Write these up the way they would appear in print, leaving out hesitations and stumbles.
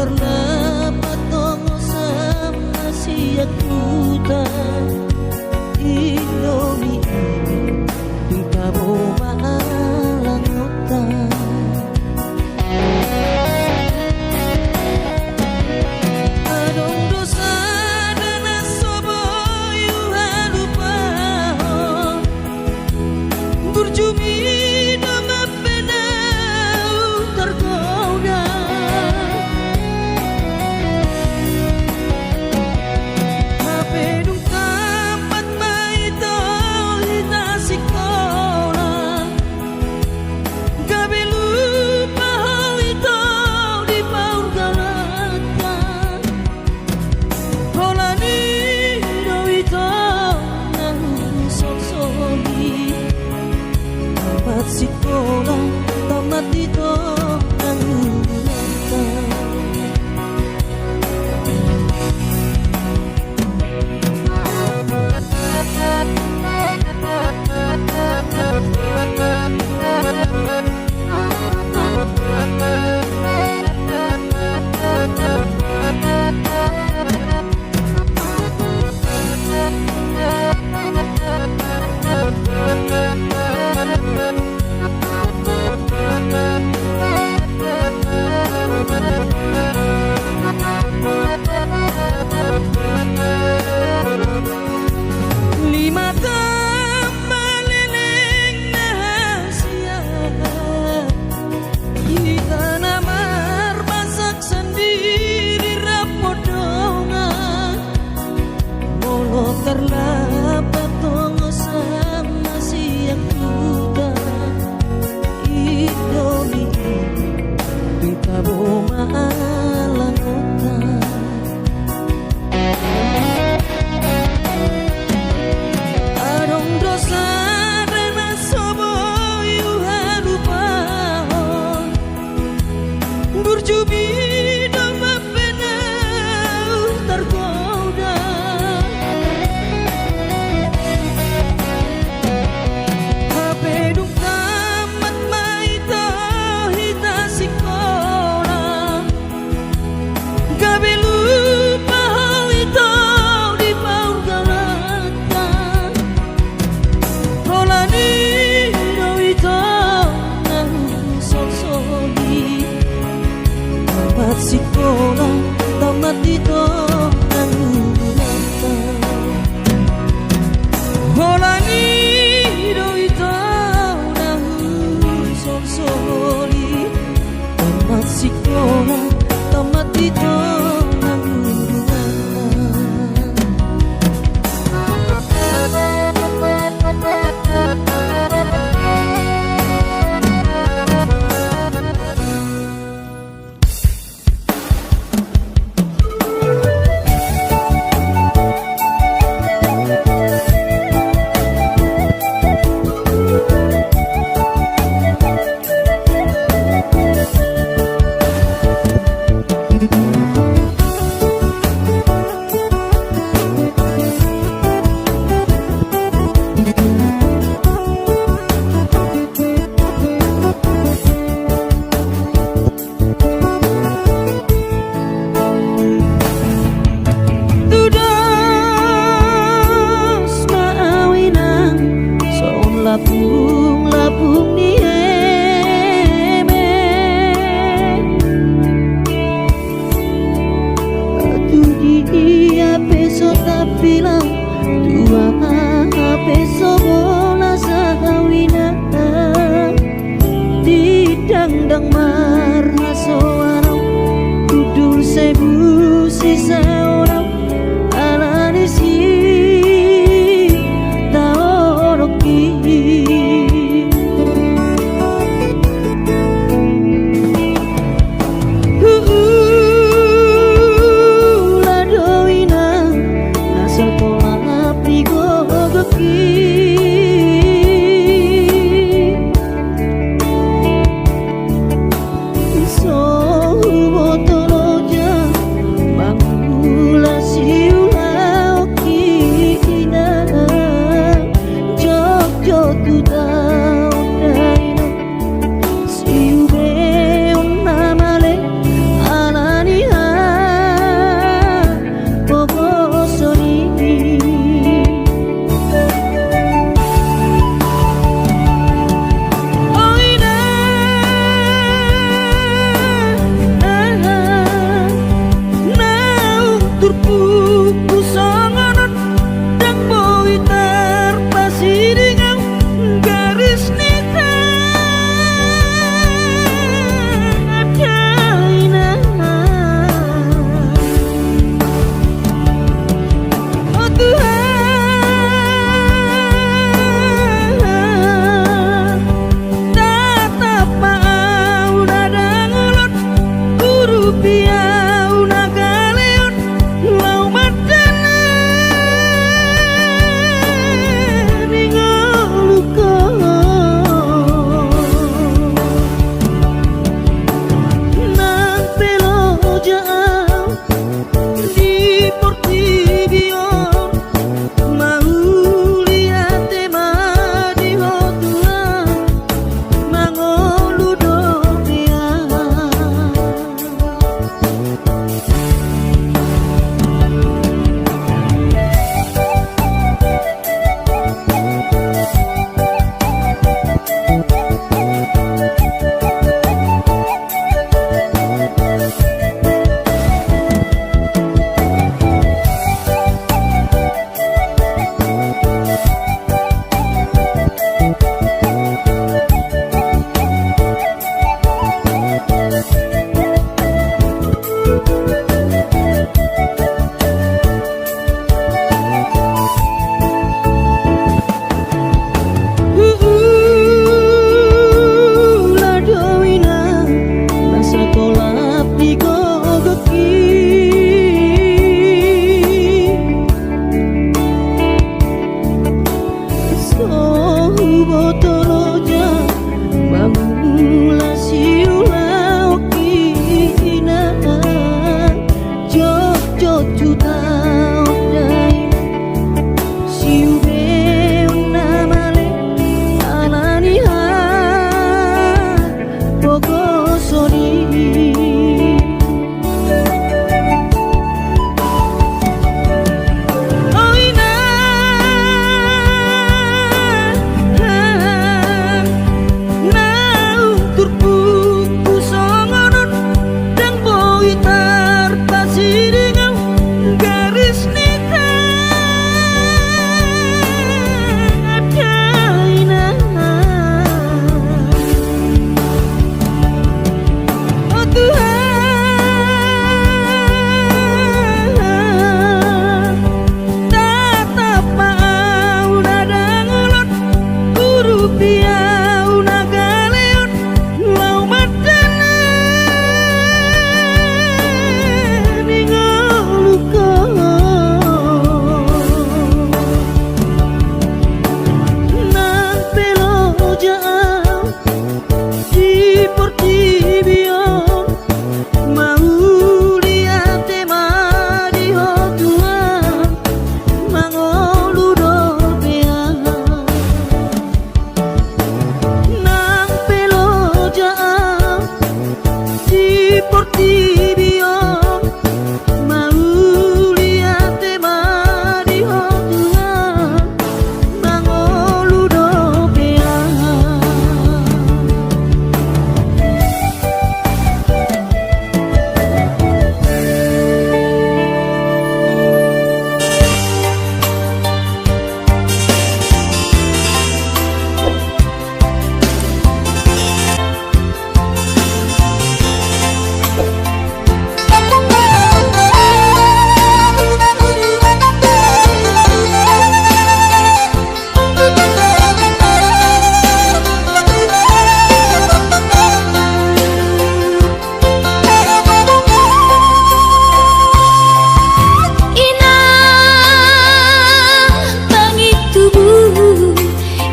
karena patongo sama siya tuta Indomie Bingka mo maalangotan Anong dosa na nasoboy halupa Burjumi na mapenaw tergoda Mapedung tempat maito hita sekolah Gabi lupa hal itu di paur galatan Holani do itu nang sosoli Tamat sekolah tamat itu nang galatan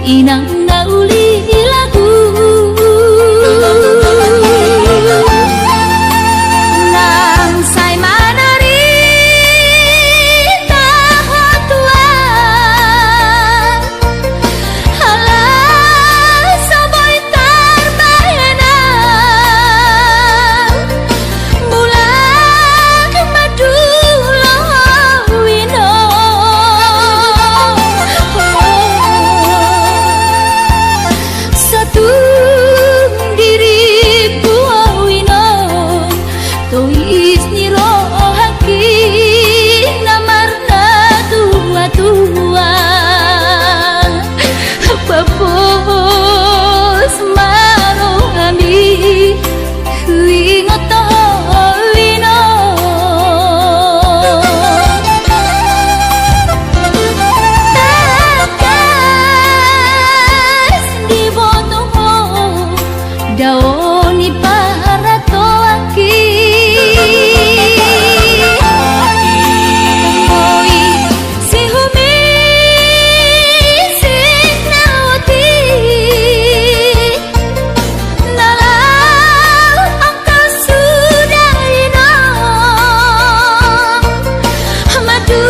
Inang nauli lagu nang say manari tahatuan halah saboy tarbayana bulan madulo wino daoni para toaki oi si humi si nauti nalau angka sudah ino madu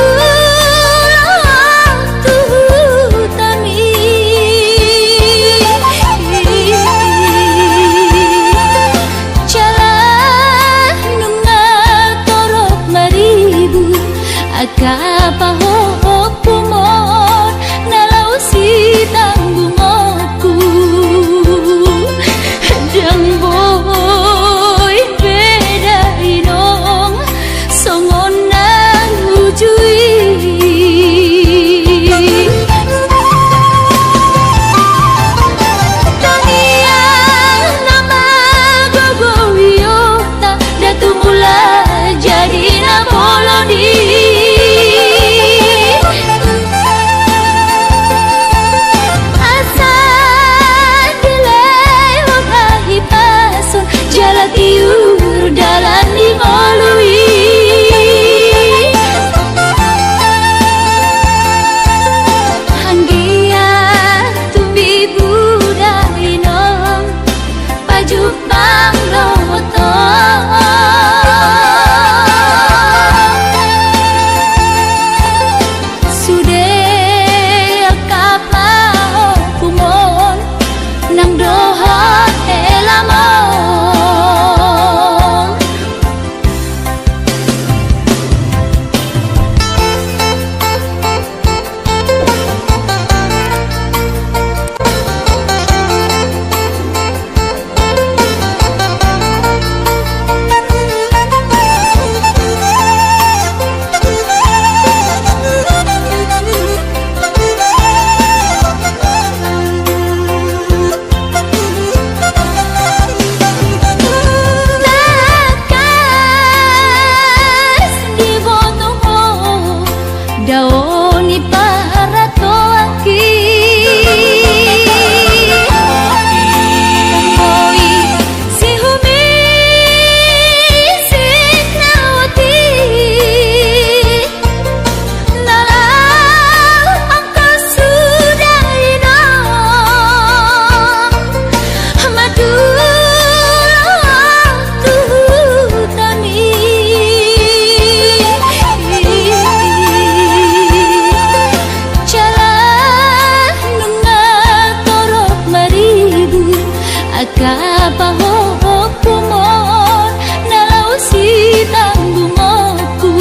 kumon nalau si tanggungoku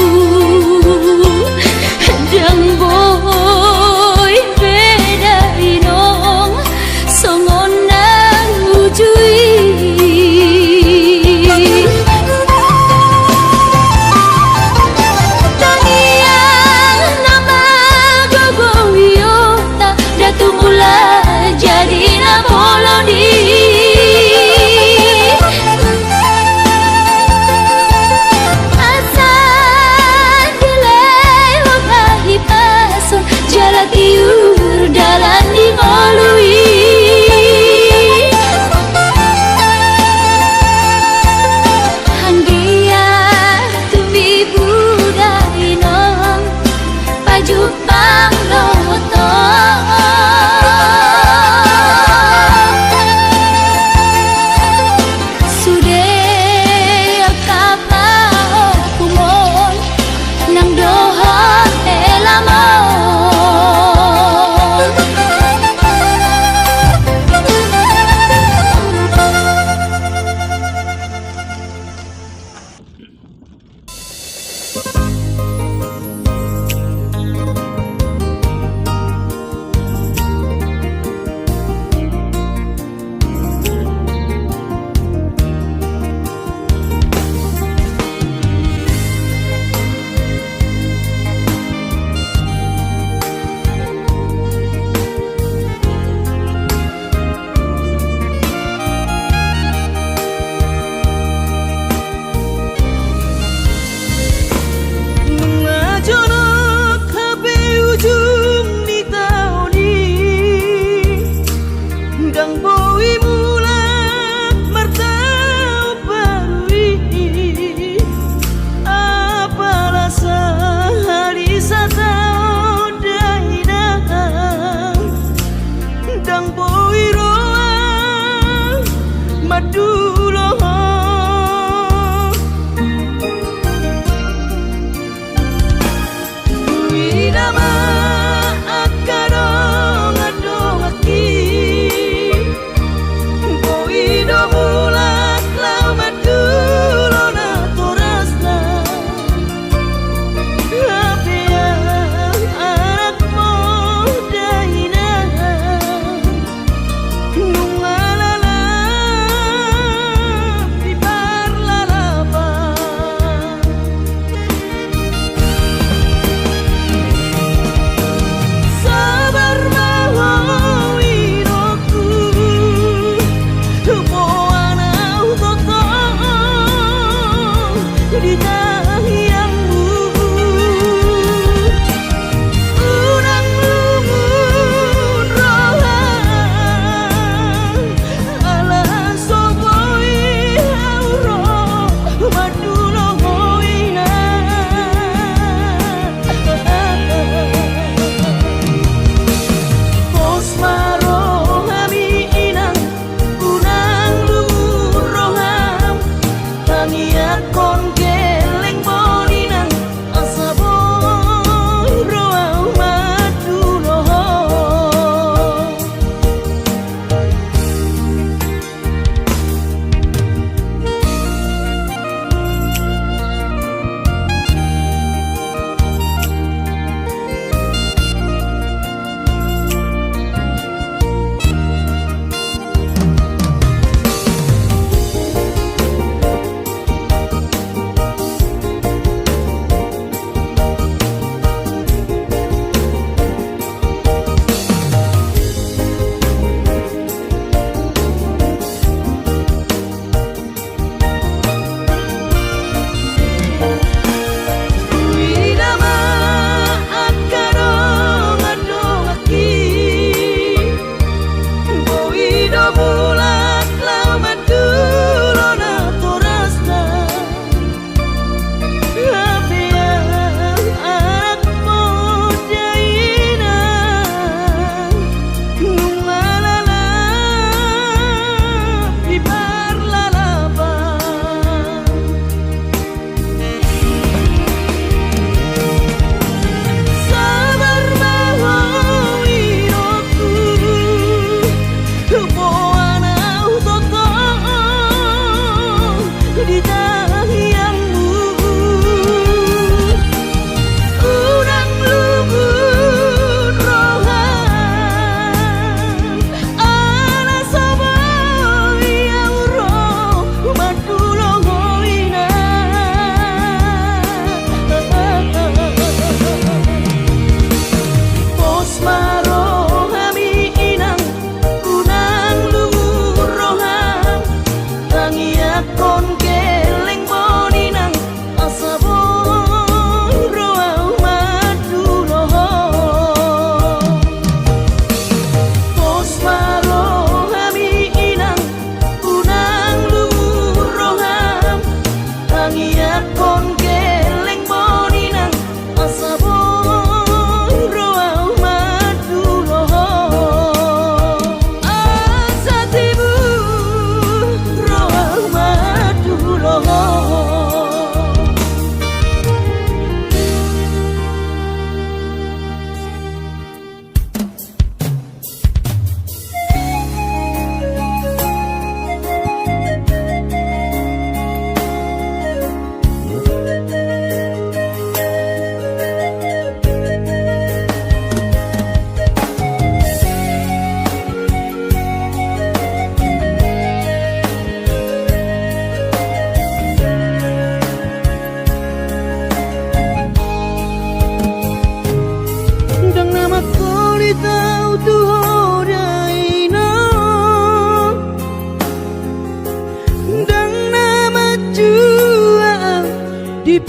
jang boy beda inong songon nang ujui tangian nama gogo wiota datu mula jadi namoloni asan dilai wakahi pason jala tiur dalan di ngolui hanggia tumi budai nong pajupang loto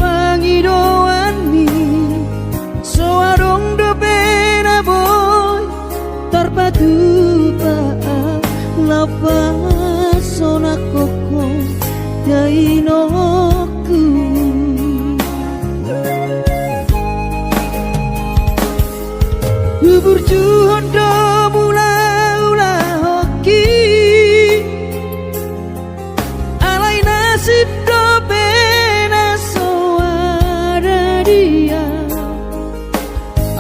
pangidoani soarong do pena boy terpadu paa lapas sona koko dainoku Burjuhon do mula-ula hoki alai nasib do pena soara dia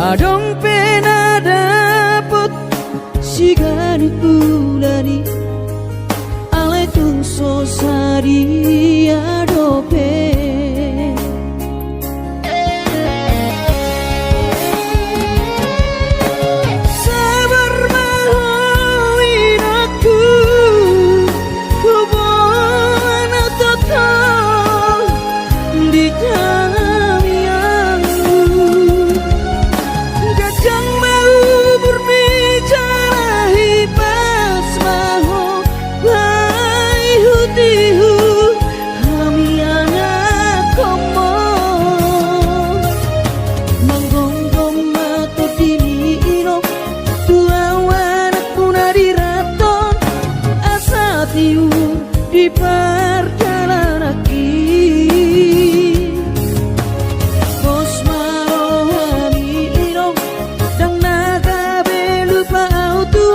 adong pena dapet sigar bulani alai tung sosari adope di perjalanan bos marohami irong dang naga belupa auto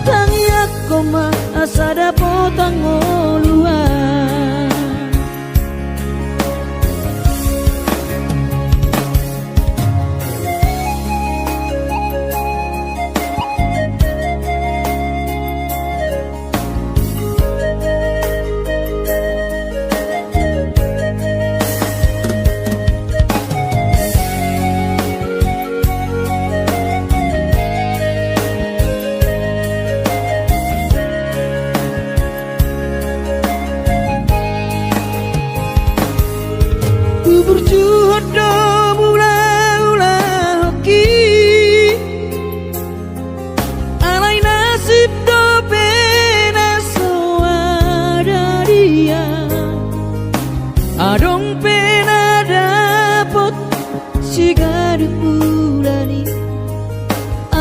tang yakoma asada potang oluan Burjuhon do mula-ula hoki alai nasib do pena soada dia adong pena dapot sigar bulani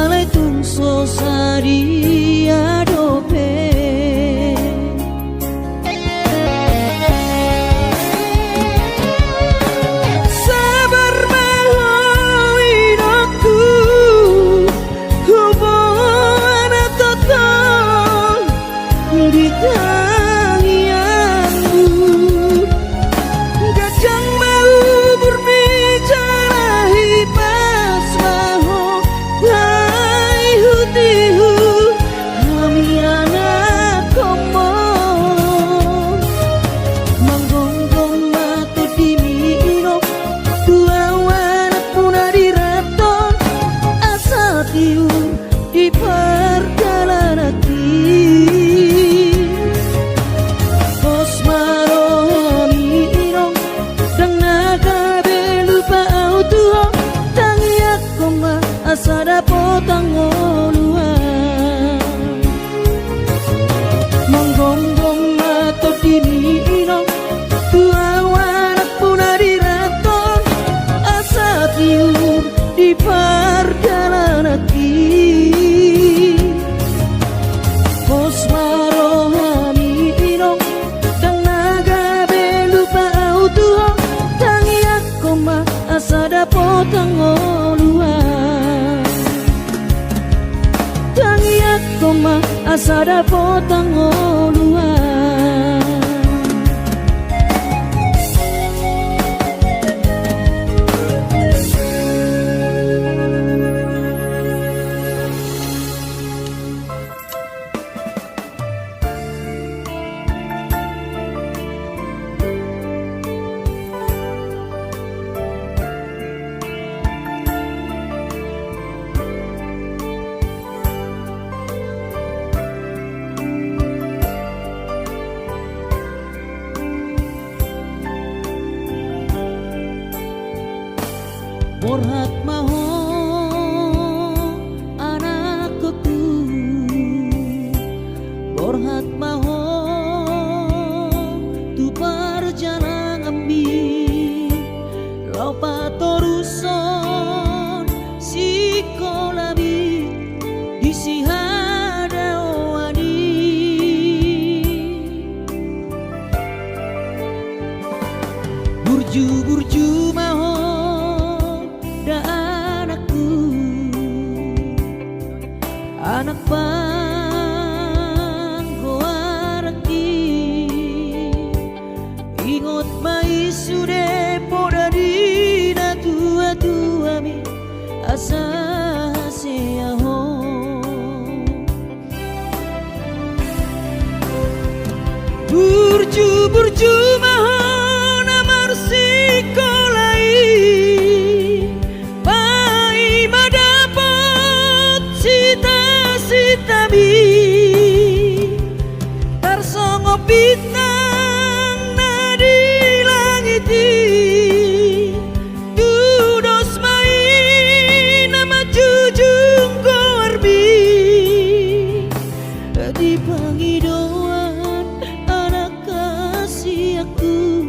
alai tung sosari adope di perjalanan bos marohami irong dang naga belupa auto tang yakoma asada potang oluan monggonggong mato dini irong tua wanak punari raton asa tiur di perjalanan bos marohami irong dang naga belupa auto tang yakoma asada potang oluan tang yakoma asada potang oluan Borhat maho anakku Borhat maho tu perjalanan ambi Burju-burju maho da anakku, anak bangko araki, ingot mai sude poda dina tua-tua mi asa seaho. Burju-burju maho sikolai pai madapot sita-sita bi tarsongo bintang na di langit dudos mai nama jujung korbi di pangidauan anak kasih aku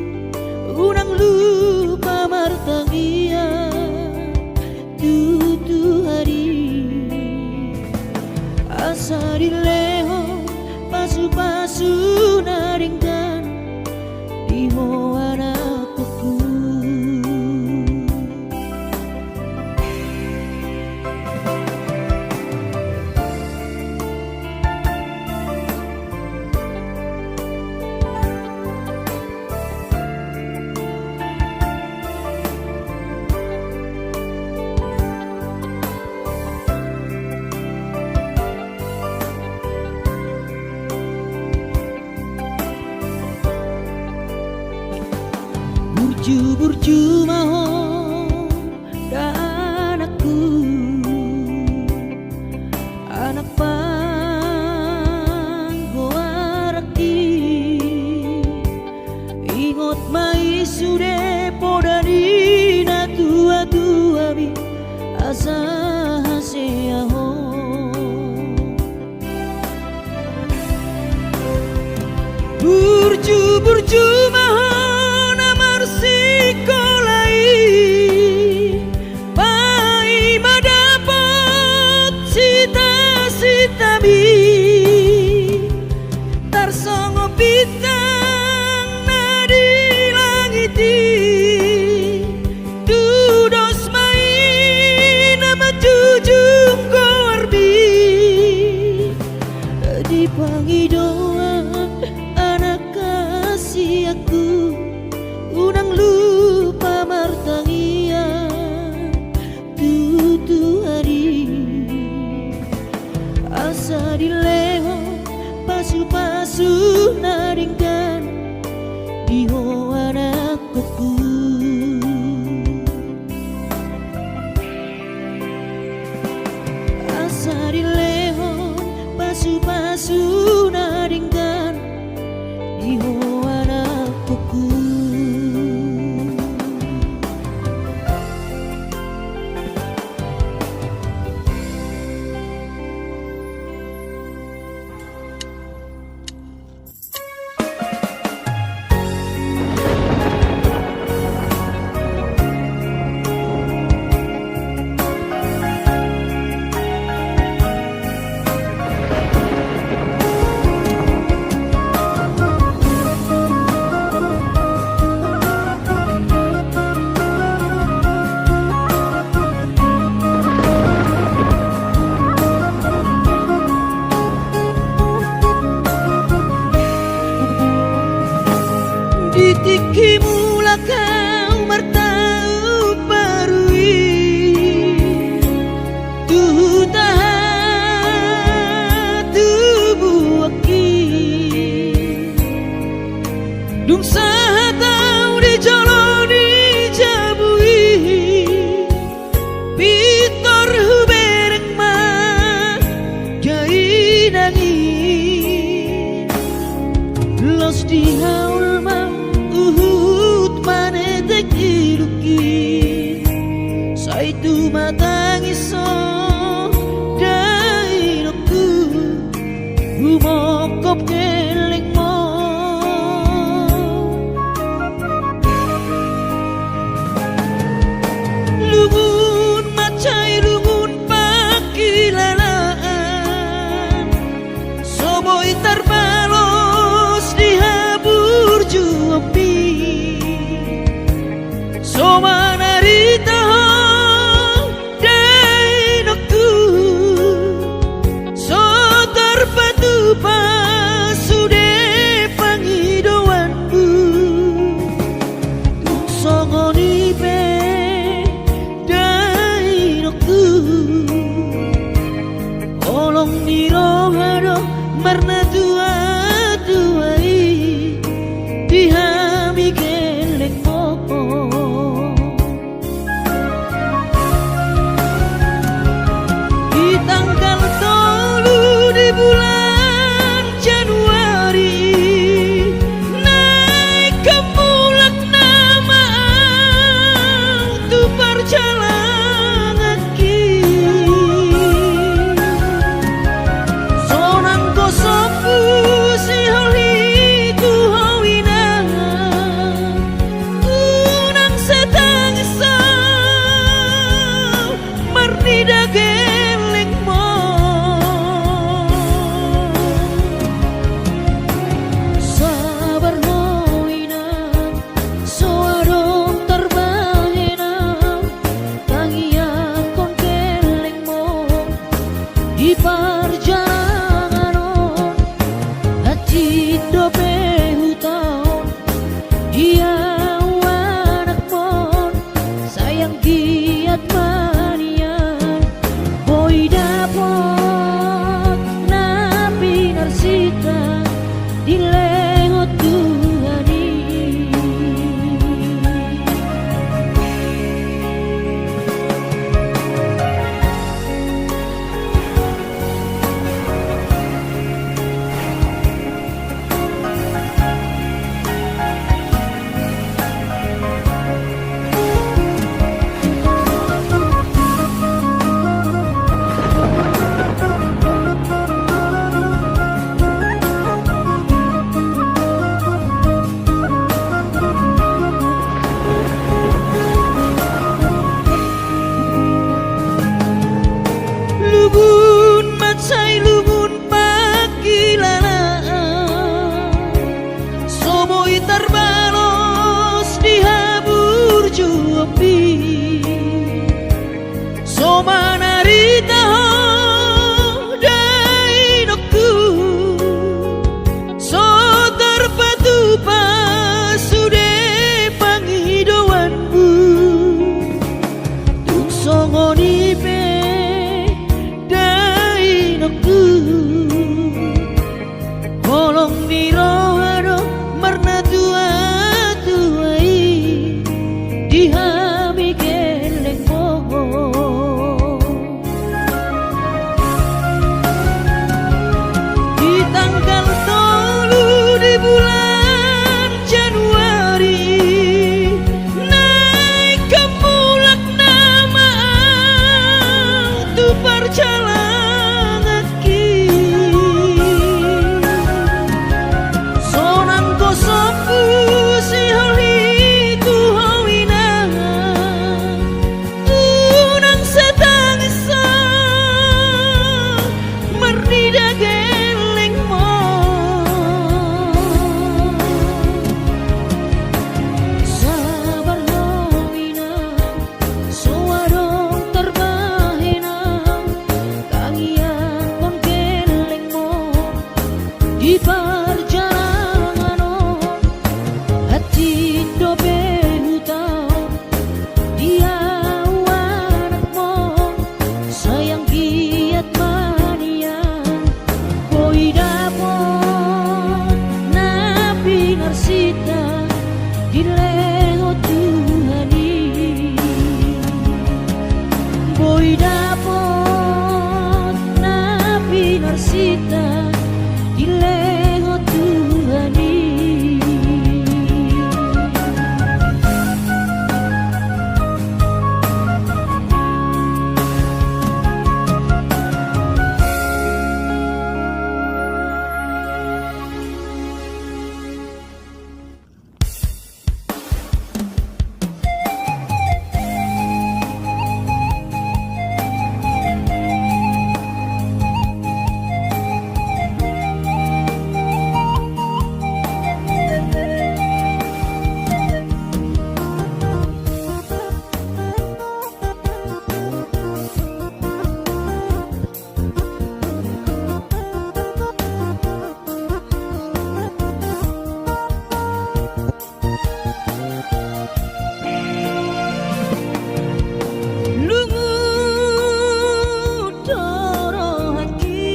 unang lupa martagia tutu hari asa dileho pasu-pasu naringkan diho anakku. Burju-burju maho da anakku, anak bangko araki, ingot mai sude poda dina tua-tua bi asa seaho. Burju-burju maho sikolai pai madapot sita-sita bi tarsongo bintang na di langit dudos mai nama jujung korbi di pangidauan anak kasih aku unang lupa martagia tutu hari asa dileho pasu-pasu naringkan diho anakku. Asa dileho pasu-pasu naringkan diho anakku. Ditiki mula kau martau parui tuh tahan tubuh aki dung sahatau di jalani jabui pitor hubereng mah jai nangi los di haul mah manetek iluki saitu matangiso dainoku humokop geleng mo lungun macai lungun pakilalaan soboy tarbalos dihabur ju terbalos di habur juapi somana rita dai nokku so terpatu pasude pangidoanmu tuk songoni pe dai nokku kolong niro haro marna tua tuai dihami geleng moho di tanggal 3 di bulan Januari naik kemulak nama tu perjalanan aki sonang kosopu si holi ku hawina unang setangisa mernida geleng mo sabar hawina suarong terbahina kangian kon geleng mo di perjalanan hati dobe hutau dia anakmu sayang giat manian boy dapon napi ngarsita dilego Tuhani boy dapon napi ngarsita dilego Tuhani lungu doro haki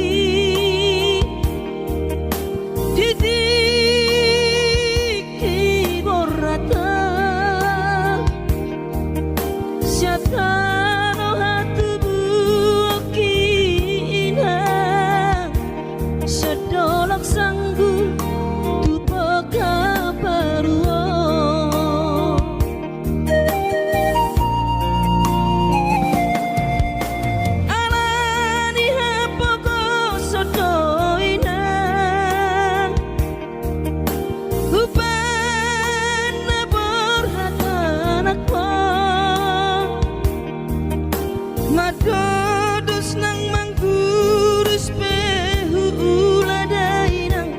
titik borata syatano hatu buakina sedolok sanggu tu pekaparuo alani hapoko sodoinang upana borhatanakmo madodus nang mangkurus pehu uladainang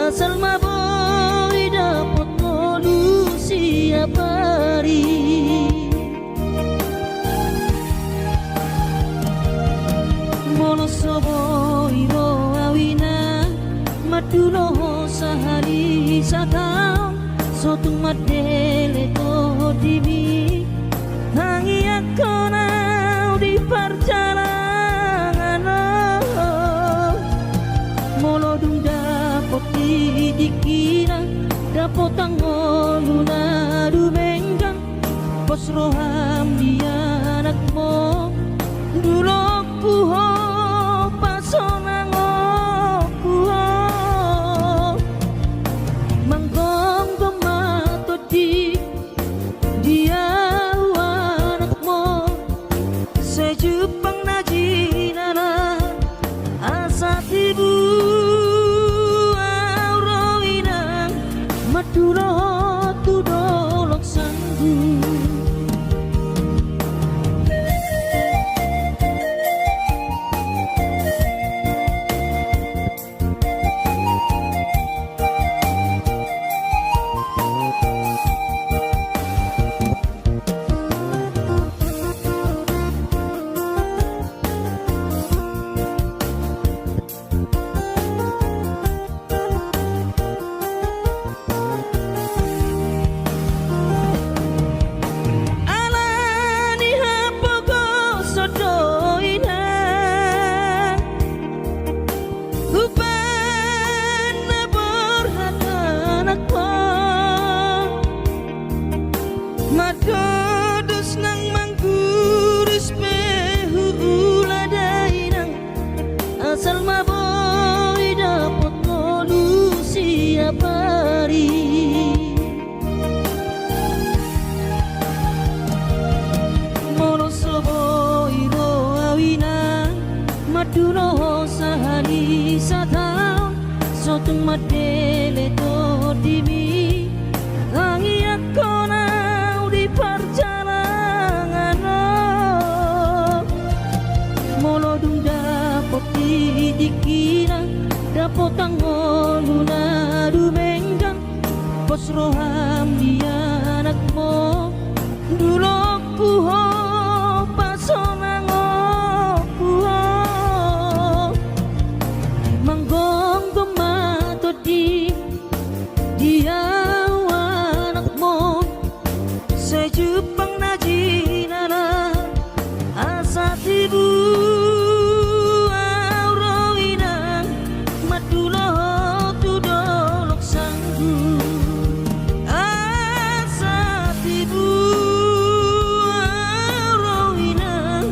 asal maboy dapot molu siap hari monosobo ibo awina madulo sahari satau sotung madele to dibi hangi akonau di perjalanan molodung dapot dikira dapot tangoluna dumenggang pos roham dia anakmu dulu puho pasonang puho manggong gemato di dia anakmu sejupang najinana asa tibu aurawinang maduro tudolok sanggu tung madele to dimi Angiat konau di perjalanan Molo dung dapot di dikina Dapot angoluna dumenggang Pos roham dia anakmu Dulok puho pasonang puho Manggong tomato di dia anakmu Sejupang najinana asa tibu Auroinang madulo tudolok sanggu Asa tibu Auroinang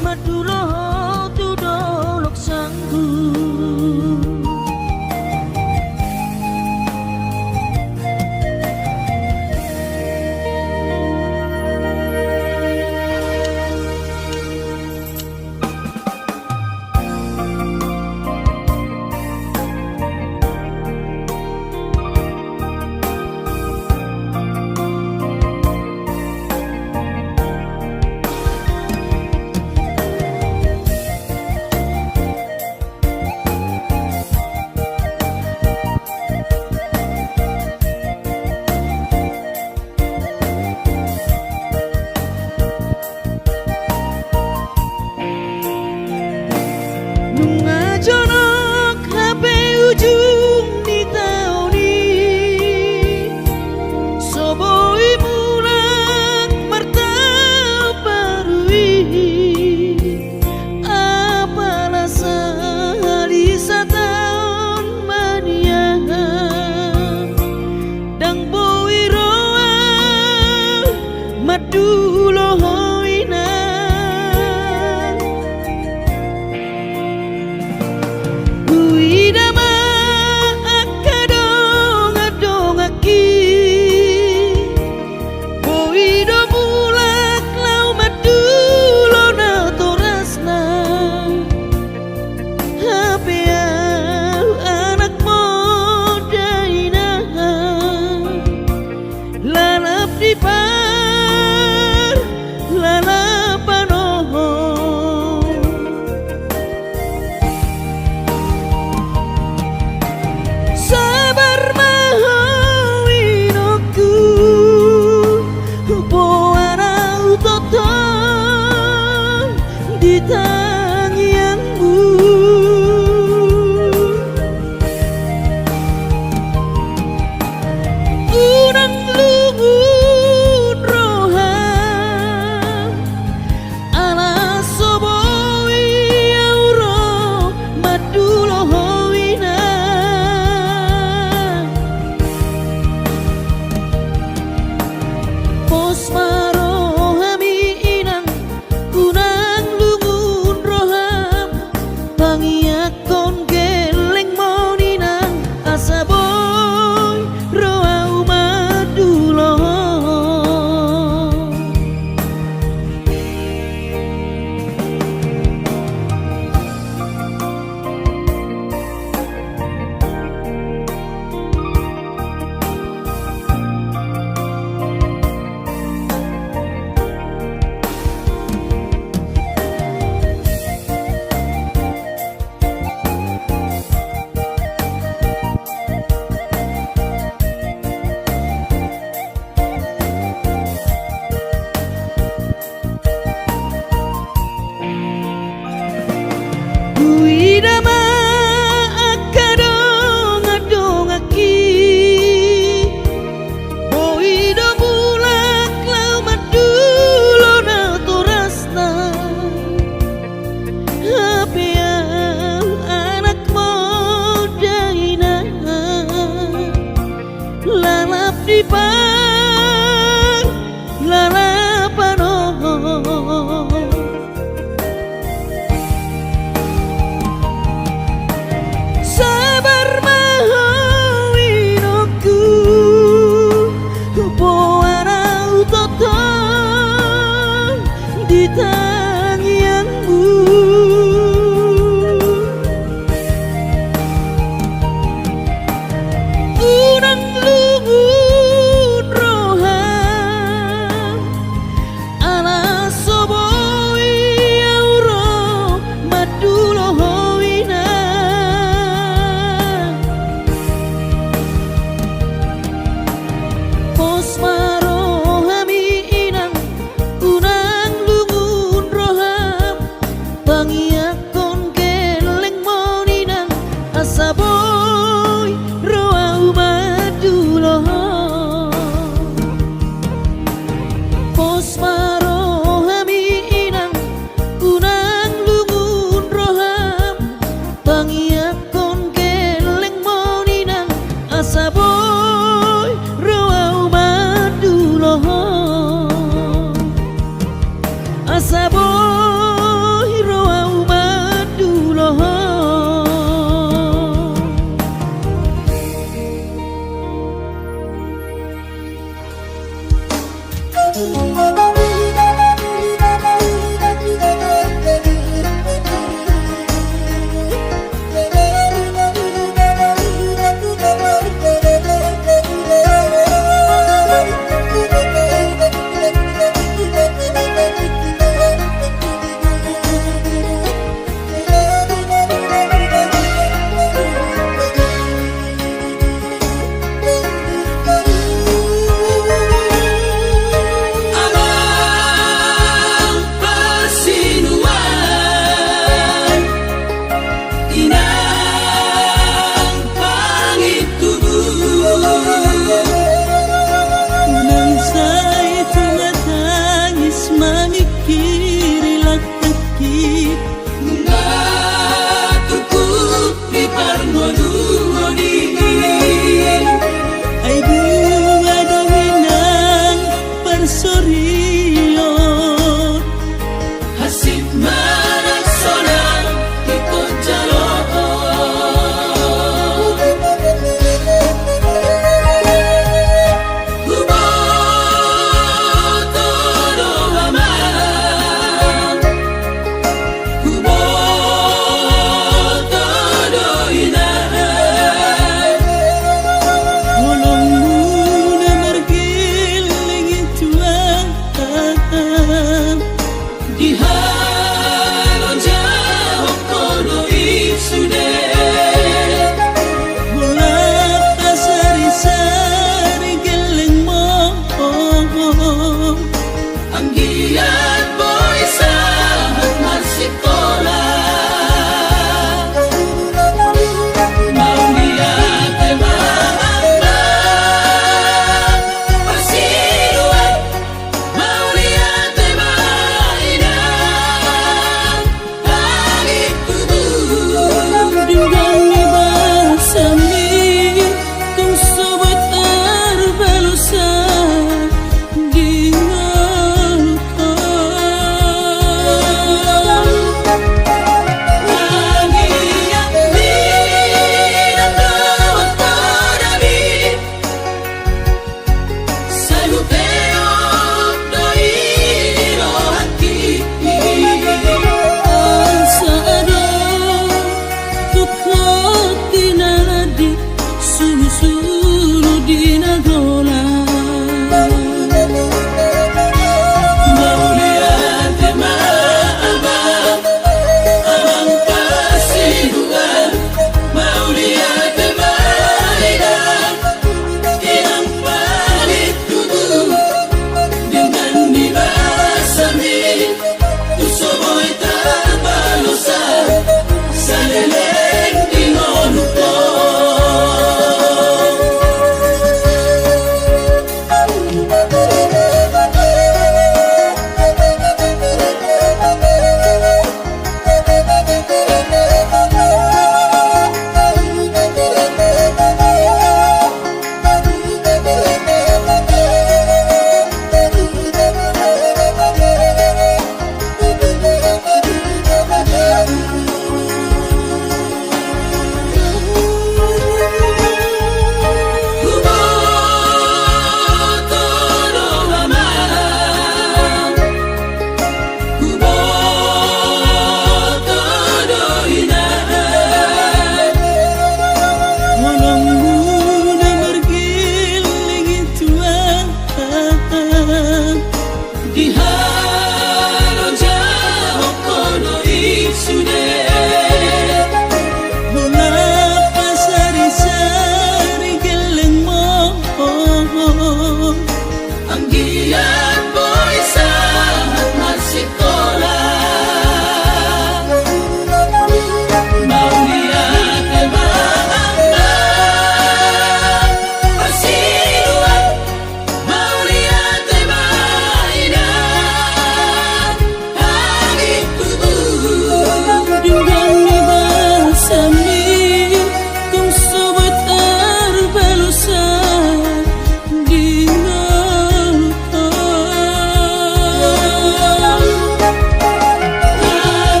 madulo tudolok sanggu Jonok HP ujung di tahun ini Soboi mulak martabarui Apalah sehari setahun mania Dang boi roa madulo hoina di tangianmu Unang lungun roham ala soboi auro madulo hoina Pos marohami inang unang lungun roham Pangiakon geleng moninang asa boy roau madulo Idama akadong adongaki Boido bulak lau madulo na torasna Hapia anak modaina Lalap di pang lalapan di tangianmu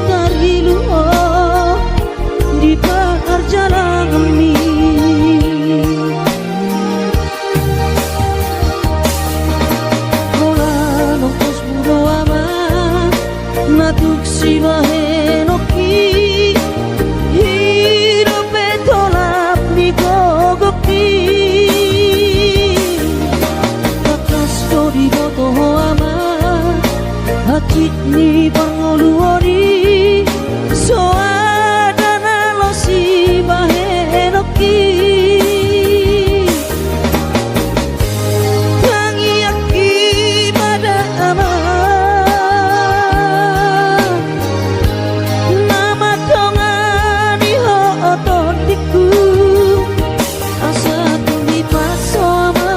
dari luar di perjalanan ini. Ola nongkos mudo ama natuk sibahe noki hidup betolap ni gogoki kakas dori boto ama hati ni pangoluori soadana lo sibahe noki tangi aki pada ama nama tongani ho ototiku asa tumi paso ama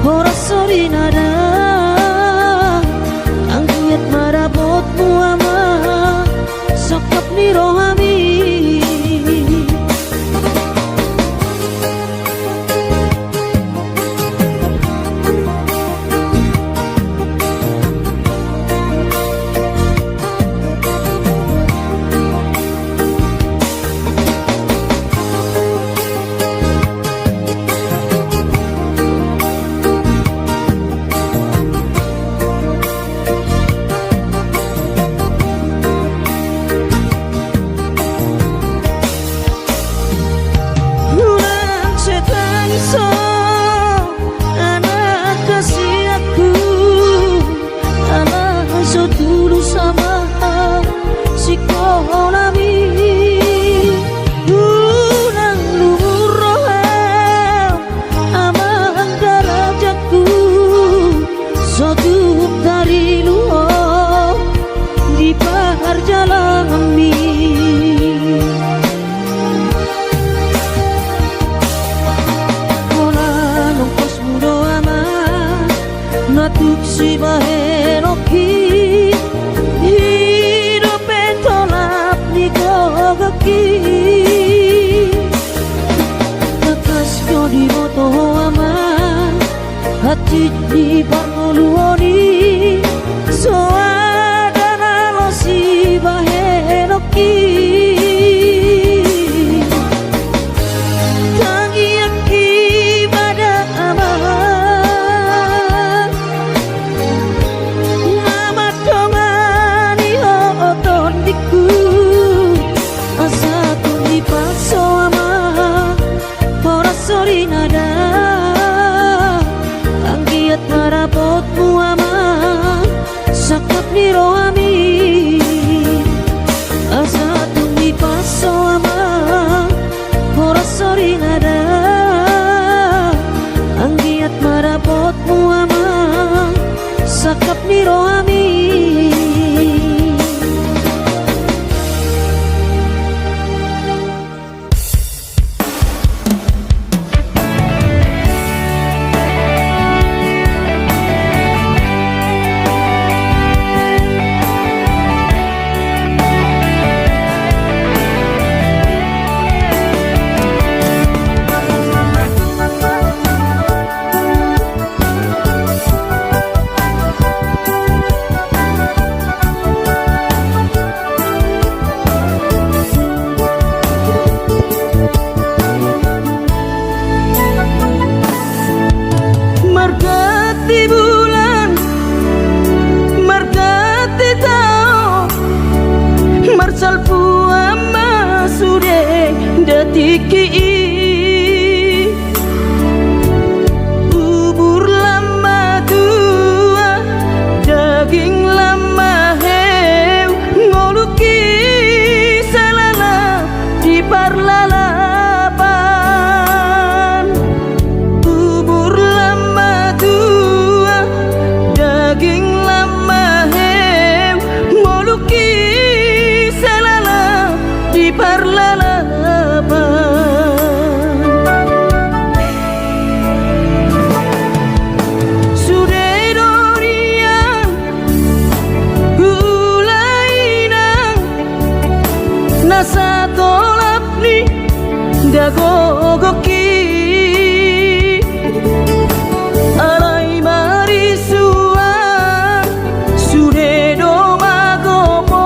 hora sori nada angkiat marabotmu ama sokap ni rohami. Anak kasih aku, anak so tulus sama si kolami, unang luhur roham, amang darajaku, so tuh dari luar di perjalanan ini. Natuk sibahe noki hidup betolap ni gogoki kakas jodi boto ama hati di pangoluori soadana lo sibahe noki tangi aki pada ama asa tumi paso ama hora sori nada angkiat marabotmu ama sakap ni rohami asa tumi paso ama hora sori nada angkiat marabotmu ama sakap ni rohami. Margati bulan, margati tao, marsal puama sude datiki bubur lama tua, daging lama heu ngoluki salala di parlalapan bubur lama tua, daging lama heu ngoluki salala di parlalapan sude doriang gulainang nasa tolap ni dagogoki alai marisuang sude do magopo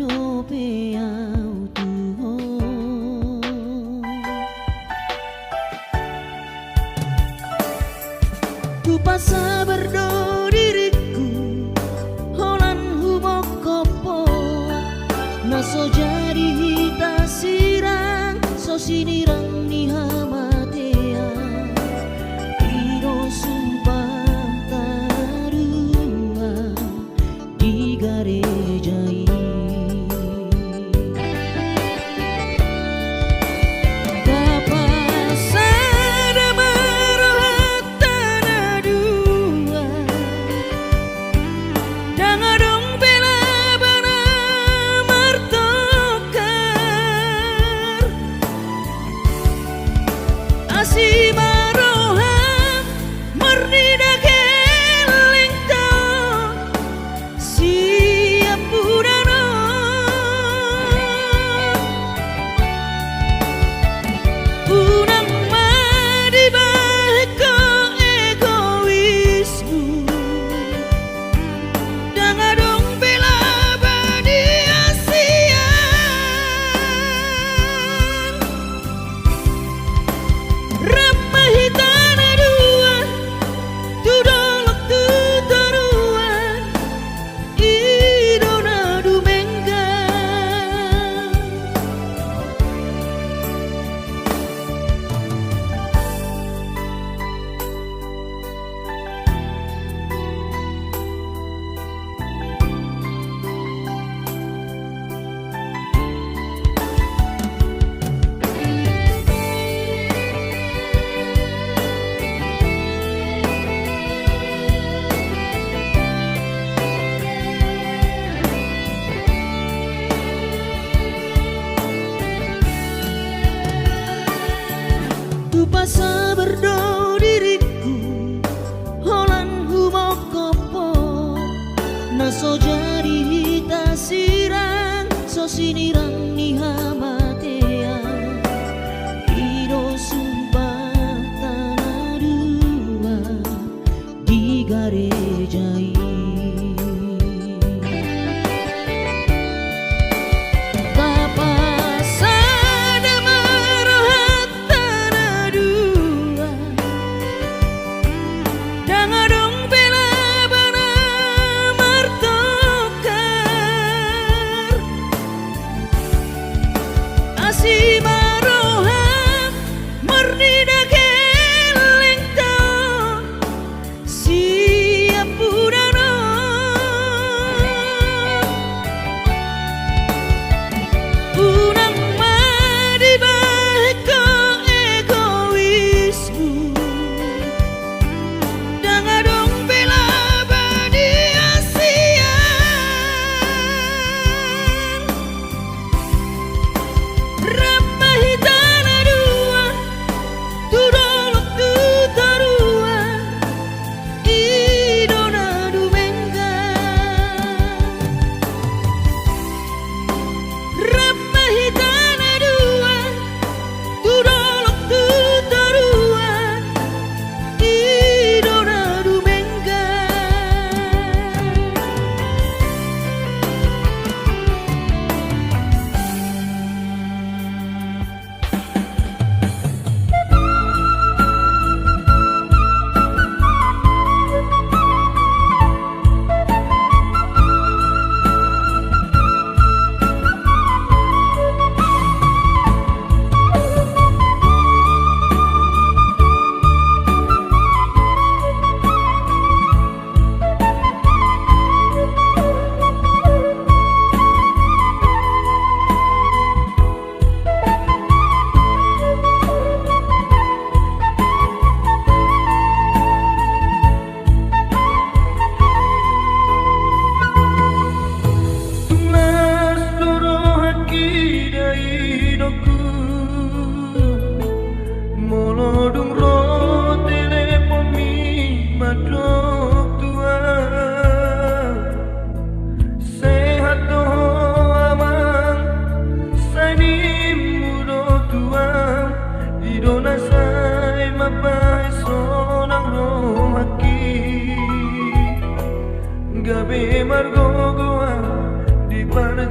do peau tuho tu pasa berdo diriku holan hubok kopo naso jadi hita sirang so sinirang ni hamatea iro sumpah tarua di garejai kapasada marohat tanah dua dangadong bela bana martokar asih maroha murni dageling tau siap budana unang madibahko egoismu dangadong bela badi asian ramahitana dua tudolok tutoruan idona dumengga tu pasa berdo diriku holan hubok kopo naso jadi hita sirang so sinirang ni hamatea iro sumpah tanah dua di garejai kapasada marohat tanah dua dangadong bela bana martokar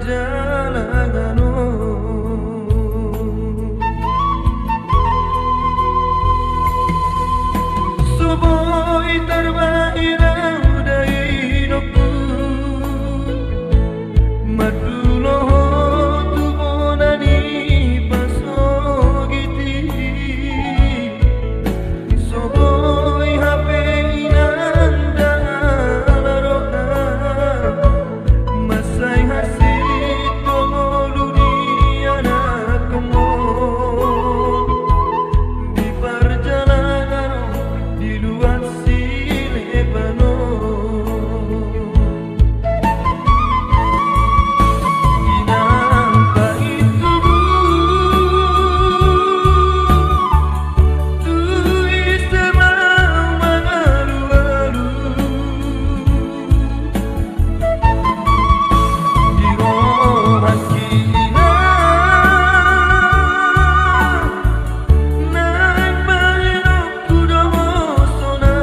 perjalanan Soboi terbairang dari noku Madulo tu bonani pasogiti Soboi hape inanda laroha Masai hasit tongolu di anak kemon Di perjalanan di luar si Lebanon Inangka itu tu isema mangalu-alu Di rohan kina Nan mahirap kuda mosona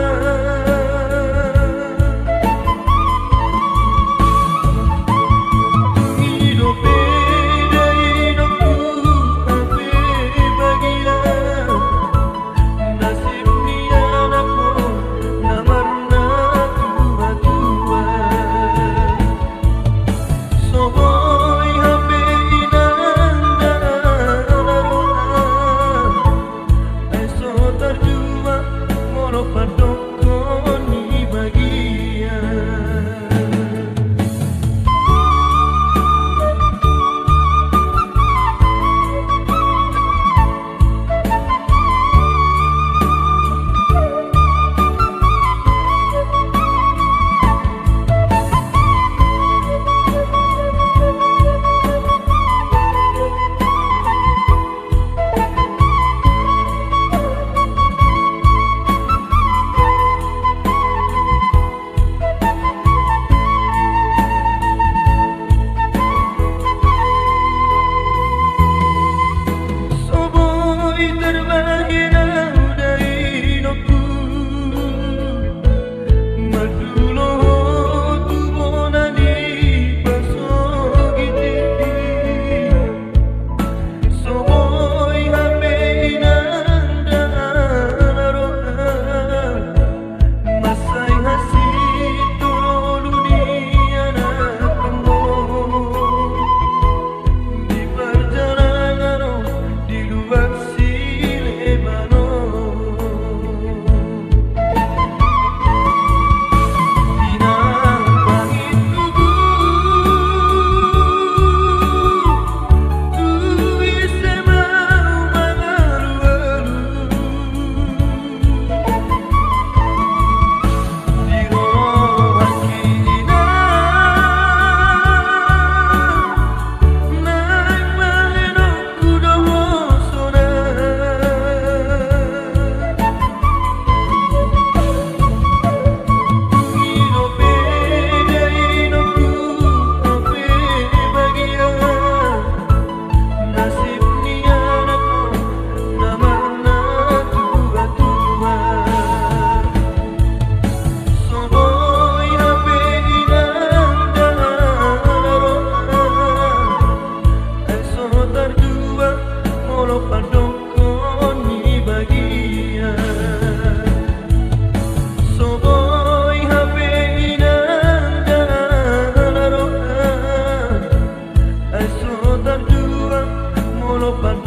Hidupe dari hidupku ape bagia Nasib ni anakku namarna tua-tua Soboi hape inanda laroha Eso terjua moro padokon ni bagian Soboi terbairang dari noku Madulo tu bonani pasogiti Soboi hape inanda laroha Masai hasit tongolu di anak kemon Di perjalanan di luar si Lebanon Inangka itu tu isema mangalu-alu Di rohan kina Nan mahirap kuda mosona Hidupe dari hidupku ape bagia Nasib ni anakku namarna tua-tua Soboi hape inanda laroha Eso terjua moro padokon ni bagian Soboi hape inanda laroha Eso terjua moro padokon